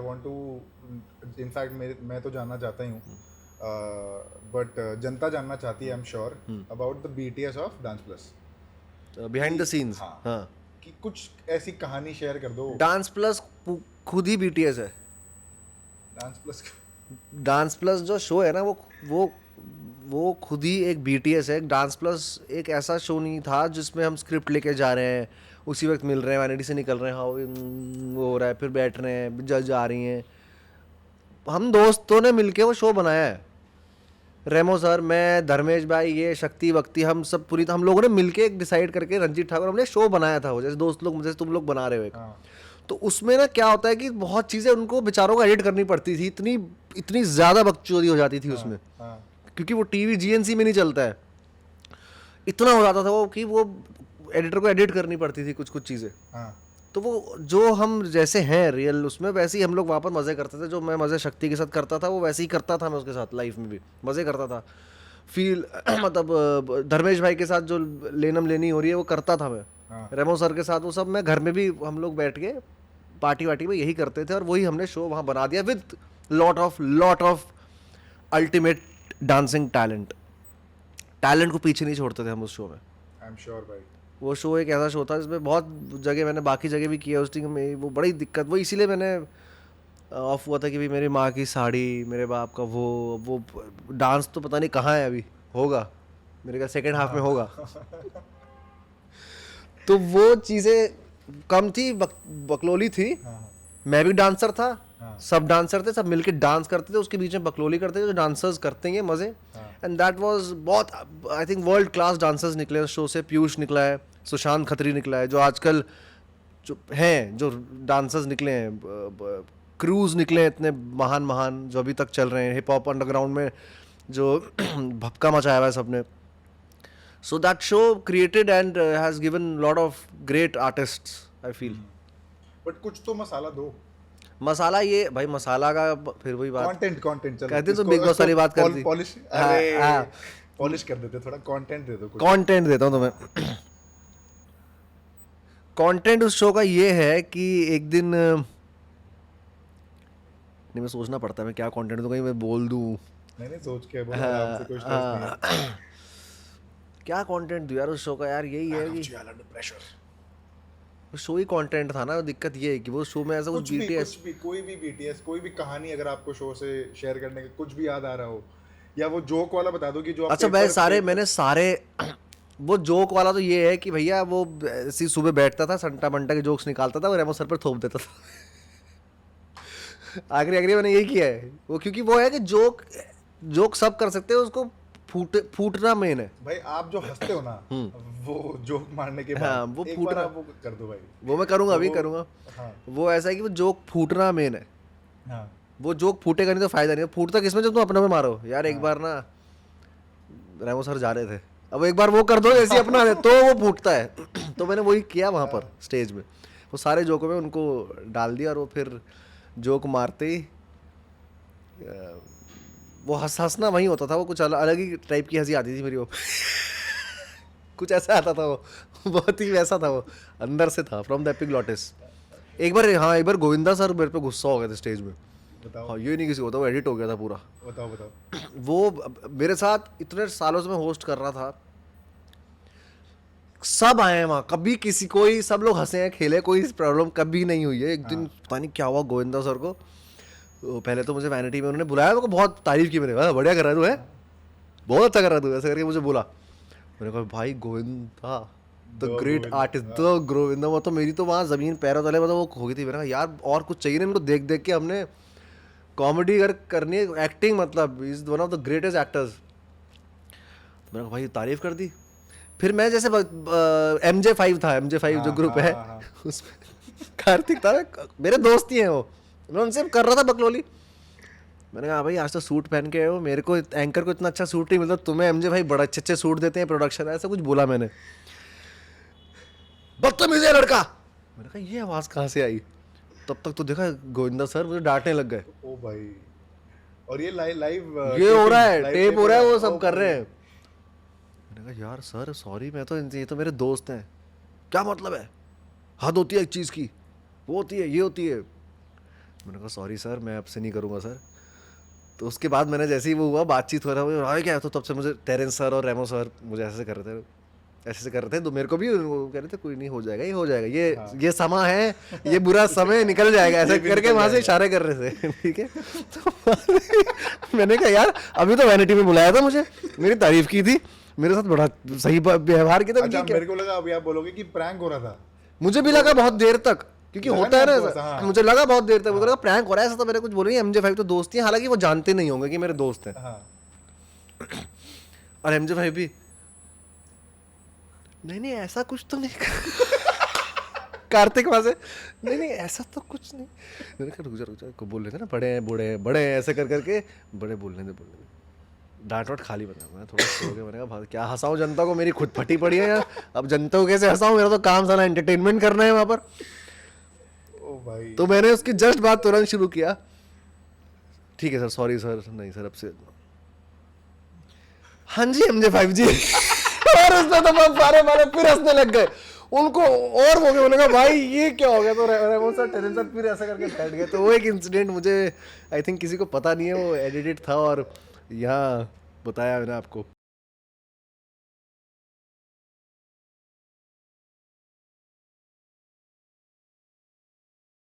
I want to, in fact मैं तो जानना चाहता ही हूँ, बट जनता जानना चाहती है, I am sure, about the BTS of dance plus. Behind the scenes. हाँ, हाँ, कि कुछ ऐसी कहानी शेयर कर दो। डांस प्लस खुद ही बीटीएस है। डांस प्लस डांस प्लस जो शो है ना, वो वो खुद ही एक बीटीएस है। डांस प्लस एक ऐसा शो नहीं था जिसमें हम स्क्रिप्ट लेके जा रहे हैं, उसी वक्त मिल रहे हैं, वैनिटी से निकल रहे हैं, हाँ वो हो रहा है, फिर बैठ रहे हैं, जज आ रही हैं। हम दोस्तों ने मिलके वो शो बनाया है। रेमो सर, मैं, धर्मेश भाई, ये शक्ति वक्ति, हम सब पूरी हम लोगों ने मिलके एक डिसाइड करके, रंजीत ठाकुर, हमने शो बनाया था वो, जैसे दोस्त लोग, जैसे तुम लोग बना रहे हो एक। हाँ तो उसमें ना क्या होता है कि बहुत चीज़ें उनको बेचारों को एडिट करनी पड़ती थी, इतनी इतनी ज़्यादा बकचोदी हो जाती थी उसमें, हाँ क्योंकि वो टीवी जीएनसी में नहीं चलता है। इतना हो जाता था वो कि वो एडिटर को एडिट करनी पड़ती थी कुछ कुछ चीज़ें। हाँ तो वो जो हम जैसे हैं रियल उसमें, वैसे ही हम लोग वहाँ पर मज़े करते थे। जो मैं मज़े शक्ति के साथ करता था वो वैसे ही करता था मैं उसके साथ, लाइफ में भी मज़े करता था। फील मतलब धर्मेश भाई के साथ जो लेनम लेनी हो रही है वो करता था मैं। हाँ रेमो सर के साथ वो सब, मैं घर में भी हम लोग बैठ के पार्टी वार्टी में यही करते थे, और वही हमने शो वहाँ बना दिया with lot of ultimate dancing talent. Talent को पीछे नहीं छोड़ते थे हम उस शो में। आई एम श्योर भाई। वो शो एक ऐसा शो था जिसमें बहुत जगह मैंने बाकी जगह भी किया होस्टिंग में, वो बड़ी दिक्कत, वो इसीलिए मैंने ऑफ हुआ था कि भाई मेरी माँ की साड़ी, मेरे बाप का वो डांस तो पता नहीं कहाँ है अभी, होगा मेरे का सेकेंड हाफ में होगा। तो वो चीज़ें कम थी, बकलोली थी। हाँ मैं भी डांसर था, हाँ सब डांसर थे, सब मिलके डांस करते थे, उसके बीच में बकलोली करते थे जो डांसर्स करते हैं मज़े। हाँ एंड दैट वाज बहुत, I think world class dancers निकले उस शो से। पीयूष निकला है, सुशांत खत्री निकला है, जो आजकल जो हैं, जो डांसर्स निकले हैं, क्रूज निकले हैं इतने महान महान, जो अभी तक चल रहे हैं हिप हॉप अंडरग्राउंड में, जो भपका मचाया हुआ है सबने। So that show created and has given lot of great artists, I feel. But कुछ तो मसाला दो। मसाला ये भाई, मसाला का फिर वही बात, कंटेंट चलो, कहते तो इसको बिग बॉस इसको वाली बात कर दी। पॉलिश, हाँ अरे हाँ, पॉलिश कर देते, थोड़ा कंटेंट दे दो कुछ। कंटेंट देता हूँ तुम्हें। कंटेंट उस शो का ये है कि एक दिन नहीं, मैं सोचना पड़ता है मैं क्या कंटेंट दूँ, कहीं मैं बोल दूँ। नहीं नहीं, सोच के बोलो आराम से, कोई स्ट्रेस नहीं है। क्या कंटेंट दूँ यार उस शो का, यार यही है कि अंडर प्रेशर। वो शो ही कंटेंट था ना। दिक्कत ये है कि वो शो में ऐसा कुछ बीटीएस, कुछ भी कोई भी बीटीएस, कोई भी कहानी अगर आपको शो से शेयर करने का कुछ भी याद आ रहा हो, या वो जोक वाला बता दो कि जो आप अच्छा मैंने सारे वो जोक वाला तो ये है कि भैया वो ऐसी सुबह बैठता था, संटा मंटा के जोक्स निकालता था, वो रेमो सर पर थोप देता था। आखिरी आखिरी मैंने यही किया है वो, क्योंकि वो है कि जोक जोक सब कर सकते हैं, उसको फूटना मेन है। भाई, आप जो हंसते हो ना, वो जोक मारने के हाँ, बाद वो एक बार फूटना, आप वो कर दो भाई। वो मैं करूँगा, तो अभी वो, करूँगा। हाँ वो ऐसा है कि वो जोक फूटना मेन है। हाँ वो जोक फूटेगा नहीं तो फायदा नहीं है। फूटता किसमें, जब तुम अपने में मारो यार। एक हाँ बार ना रेमो सर जा रहे थे, अब एक बार वो कर दो जैसे अपना है तो वो फूटता है। तो मैंने वही किया वहाँ पर स्टेज में, वो सारे जोकों में उनको डाल दिया, और वो फिर जोक मारते ही वो हंसना वही होता था। वो कुछ अलग ही टाइप की हंसी आती थी मेरी वो। कुछ ऐसा आता था वो, बहुत ही वैसा था वो, अंदर से था, फ्रॉम द एपिग्लॉटिस। एक बार गोविंदा सर मेरे पे गुस्सा हो गए थे स्टेज में। बताओ हाँ, ये नहीं किसी को था, वो एडिट हो गया था पूरा। बताओ बताओ। वो मेरे साथ इतने सालों से मैं होस्ट कर रहा था, सब आए हैं वहाँ, कभी किसी कोई, सब लोग हंसे हैं, खेले, कोई प्रॉब्लम कभी नहीं हुई है। एक दिन पता नहीं क्या हुआ गोविंदा सर को, तो पहले तो मुझे वैनिटी में उन्होंने बुलाया, मेरे को बहुत तारीफ की, मैंने बढ़िया कर रहा है तू, है बहुत अच्छा कर रहा है तू, ऐसा करके मुझे बोला। मैंने कहा भाई गोविंदा द दो great Govind, artist, the Govinda, वो तो मेरी तो वहाँ ज़मीन पैरों तले मतलब वो हो गई थी। मैंने कहा यार और कुछ चाहिए ना, इनको देख देख के हमने कॉमेडी अगर करनी है, एक्टिंग, मतलब is one of the greatest actors. मैंने कहा भाई तारीफ कर दी। फिर मैं जैसे MJ5 था, MJ5 जो हाँ ग्रुप हाँ है, हाँ हाँ उसमें कार्तिक था, मेरे दोस्त ही हैं वो, मैं उनसे कर रहा था बकलोली। मैंने कहा भाई आज तो सूट पहन के आए हो, मेरे को एंकर को इतना अच्छा सूट नहीं मिलता, तुम्हें MJ भाई बड़ा अच्छे अच्छे सूट देते हैं प्रोडक्शन, ऐसा कुछ बोला मैंने। बदतमीज है लड़का। मैंने कहा ये आवाज़ कहाँ से आई। तब तक तो देखा गोविंदा सर मुझे डांटने लग गए। ओ भाई, और ये लाइव लाइव ये हो रहा है, टेप हो रहा है, वो ओ सब कर भाई। रहे हैं। मैंने कहा यार सर सॉरी, मैं तो ये तो मेरे दोस्त हैं, क्या मतलब है, हद होती है एक चीज़ की, वो होती है, ये होती है। मैंने कहा सॉरी सर, मैं अब से नहीं करूँगा सर। तो उसके बाद मैंने जैसे ही वो हुआ, बातचीत हो रहा है, आए क्या, तो तब से मुझे टेरेंस सर और रेमो सर मुझे ऐसे कर रहे थे, ऐसे से कर रहे थे, तो मेरे को भी वो कह रहे थे कोई नहीं, हो जाएगा, ये हो जाएगा, ये समा है, ये बुरा समय निकल जाएगा, ऐसे करके वहाँ से इशारे कर रहे थे। ठीक है, तो मैंने कहा यार अभी तो वैनिटी में बुलाया था मुझे, मेरी तारीफ की थी, मेरे साथ बड़ा सही व्यवहार किया था। अच्छा, मेरे को लगा अभी आप बोलोगे कि प्रैंक हो रहा था। मुझे भी लगा बहुत देर तक, क्योंकि होता है ना ऐसा, हाँ। मुझे लगा बहुत देर तक, मुझे लगा प्रैंक हो रहा है ऐसा, तो मैंने कुछ बोला नहीं, MJ5 तो दोस्त ही हैं, हालांकि वो जानते नहीं होंगे कि मेरे दोस्त हैं। हाँ। और MJ5 भी नहीं ऐसा कुछ तो नहीं कार्तिक वहां से नहीं ऐसा तो कुछ नहीं। मैंने कहा रुक जा को बोल लेते ना, बड़े हैं बूढ़े हैं बड़े हैं, ऐसे कर करके बड़े बोलने दे डांट वाट खाली बना। मैं थोड़ा सो गया, मैंने कहा क्या हंसाऊं जनता को, मेरी खुद फटी पड़ी है यार, अब जनता को कैसे हंसाऊं, मेरा तो काम सारा एंटरटेनमेंट करना है वहां पर। ओ भाई। तो मैंने उसकी जस्ट बात तुरंत शुरू किया, ठीक है सर, सॉरी सर, नहीं सर अब से, हाँ जी MJ5 जी। और उसने तो सारे मारे फिर हंसने लग गए उनको, और वो गए, उन्होंने कहा भाई ये क्या हो गया, तो रेमो सर टेरेंस सर फिर ऐसा करके बैठ गए। तो वो एक इंसिडेंट मुझे आई थिंक किसी को पता नहीं है, वो एडिटेड था और यहाँ बताया मैंने आपको।